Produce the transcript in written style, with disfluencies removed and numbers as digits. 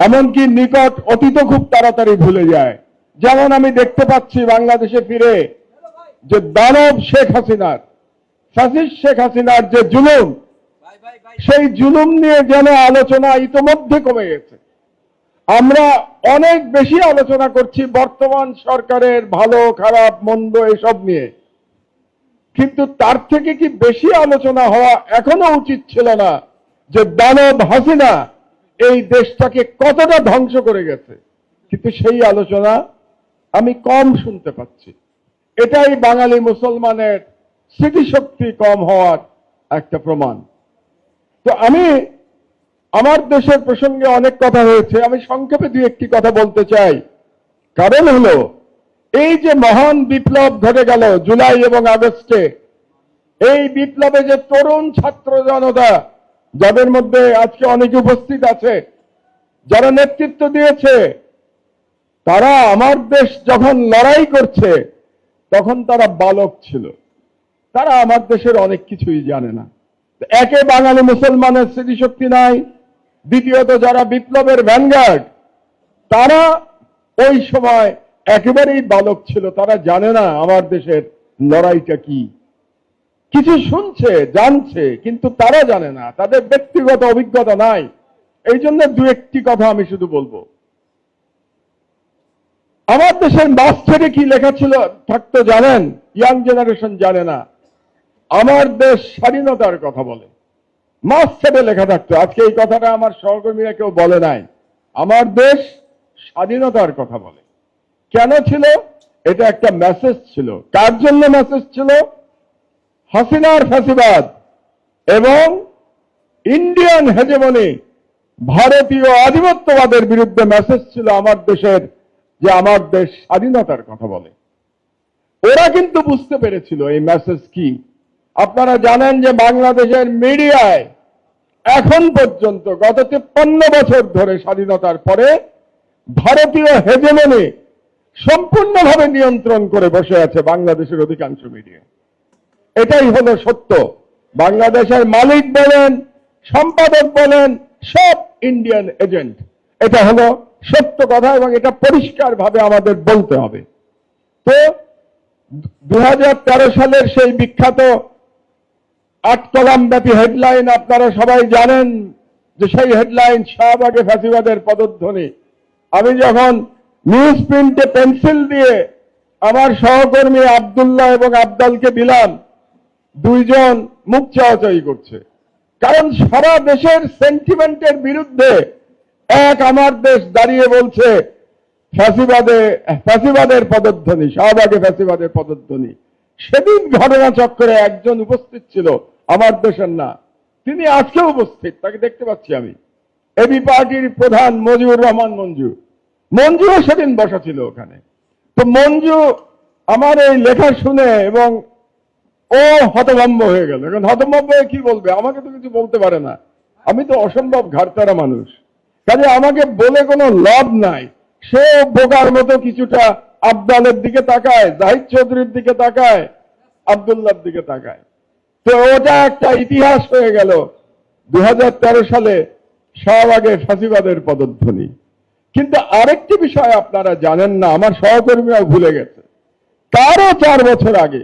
এমনকি নিকট অতীত খুব তাড়াতাড়ি ভুলে যায়। যেমন আমি দেখতে পাচ্ছি বাংলাদেশে ফিরে যে দানব শেখ হাসিনার, ফ্যাসিস্ট শেখ হাসিনার যে জুলুম, সেই জুলুম নিয়ে যেন আলোচনা ইতোমধ্যে কমে গেছে। আমরা অনেক বেশি আলোচনা করছি বর্তমান সরকারের ভালো খারাপ মন্দ এসব নিয়ে, কিন্তু তার থেকে কি বেশি আলোচনা হওয়া এখনো উচিত ছিল না যে দানব হাসিনা এই দেশটাকে কতটা ধ্বংস করে গেছে? কিন্তু সেই আলোচনা আমি কম শুনতে পাচ্ছি। এটাই বাঙালি মুসলমানের স্মৃতিশক্তি কম হওয়ার একটা প্রমাণ। তো আমি আমার দেশের প্রসঙ্গে অনেক কথা হয়েছে, আমি সংক্ষেপে দুই একটি কথা বলতে চাই। কারণ হলো এই যে মহান বিপ্লব ঘটে গেল জুলাই এবং আগস্টে, এই বিপ্লবে যে তরুণ ছাত্র জনতা, যাদের মধ্যে আজকে অনেকে উপস্থিত আছে, যারা নেতৃত্ব দিয়েছে, তারা আমার দেশ যখন লড়াই করছে তখন তারা বালক ছিল। তারা আমার দেশের অনেক কিছুই জানে না। একে বাঙালি মুসলমানের স্মৃতিশক্তি নাই, দ্বিতীয়ত যারা বিপ্লবের ভ্যানগার্ড তারা ওই সময় একেবারেই বালক ছিল। তারা জানে না আমার দেশের লড়াইটা কি। কিছু শুনছে জানছে, কিন্তু তারা জানে না, তাদের ব্যক্তিগত অভিজ্ঞতা নাই। এই জন্য দু একটি কথা আমি শুধু বলবো। আমার দেশের মাস থেকে কি লেখা ছিল থাকতো জানেন? ইয়াং জেনারেশন জানে না। আমার দেশ স্বাধীনতার কথা বলে, মাস ছেড়ে লেখা থাকতো। আজকে এই কথাটা আমার সহকর্মীরা কেউ বলে নাই। আমার দেশ স্বাধীনতার কথা বলে। কেন ছিল? এটা একটা মেসেজ ছিল। কার জন্য মেসেজ ছিল? হাসিনার ফ্যাসিবাদ এবং ইন্ডিয়ান হেজেমনি, ভারতীয় আধিপত্যবাদের বিরুদ্ধে মেসেজ ছিল আমার দেশের, যে আমার দেশ স্বাধীনতার কথা বলে। ওরা কিন্তু বুঝতে পেরেছিল এই মেসেজ কি। আপনারা জানেন যে বাংলাদেশের মিডিয়ায় এখন পর্যন্ত গত 53 বছর ধরে স্বাধীনতার পরে ভারতীয় হেজেমনি সম্পূর্ণভাবে নিয়ন্ত্রণ করে বসে আছে বাংলাদেশের অধিকাংশ মিডিয়া। এটাই হলো সত্য। বাংলাদেশের মালিক বলেন, সম্পাদক বলেন, সব ইন্ডিয়ান এজেন্ট। এটা হলো সত্য কথা এবং এটা পরিষ্কারভাবে আমাদের বলতে হবে। তো 2013 সালের সেই বিখ্যাত 8 কলাম ব্যাপী হেডলাইন আপনারা সবাই জানেন, যে সেই হেডলাইন শাহবাগে ফ্যাসিবাদের পদধ্বনি। আমি যখন নিউজ প্রিন্টে পেন্সিল দিয়ে আমার সহকর্মী আব্দুল্লাহ এবং আবদালকে দিলাম, দুইজন মুখ চাওয়াচাই করছে। কারণ সারা দেশের সেন্টিমেন্টের বিরুদ্ধে এক আমার দেশ দাঁড়িয়ে বলছে ফ্যাসিবাদের পদধ্বনি, শাহবাগে ফ্যাসিবাদের পদধ্বনি। সেদিন ঘটনাচক্রে একজন উপস্থিত ছিল, আমার দেশের না, তিনি আজকেও উপস্থিত, তাকে দেখতে পাচ্ছি আমি। এবি পার্টির প্রধান মজিবুর রহমান মঞ্জুও সেদিন বসা ছিল ওখানে। তো মঞ্জু আমার এই লেখা শুনে এবং ও হতভম্ব হয়ে গেল। এখন হতভম্ব হয়ে কি বলবে? আমাকে তো কিছু বলতে পারে না, আমি তো অসম্ভব ঘাড়তারা মানুষ, কাজে আমাকে বলে কোনো লাভ নাই। সে বোকার মতো কিছুটা আবদালের দিকে তাকায়, জাহিদ চৌধুরীর দিকে তাকায়, আব্দুল্লাহর দিকে তাকায়। তো ওটা একটা ইতিহাস হয়ে গেল 2013 সালে শাহবাগে ফ্যাসিবাদের পদধ্বনি। কিন্তু আরেকটি বিষয় আপনারা জানেন না, আমার সহকর্মীরাও ভুলে গেছে। তারও 4 বছর আগে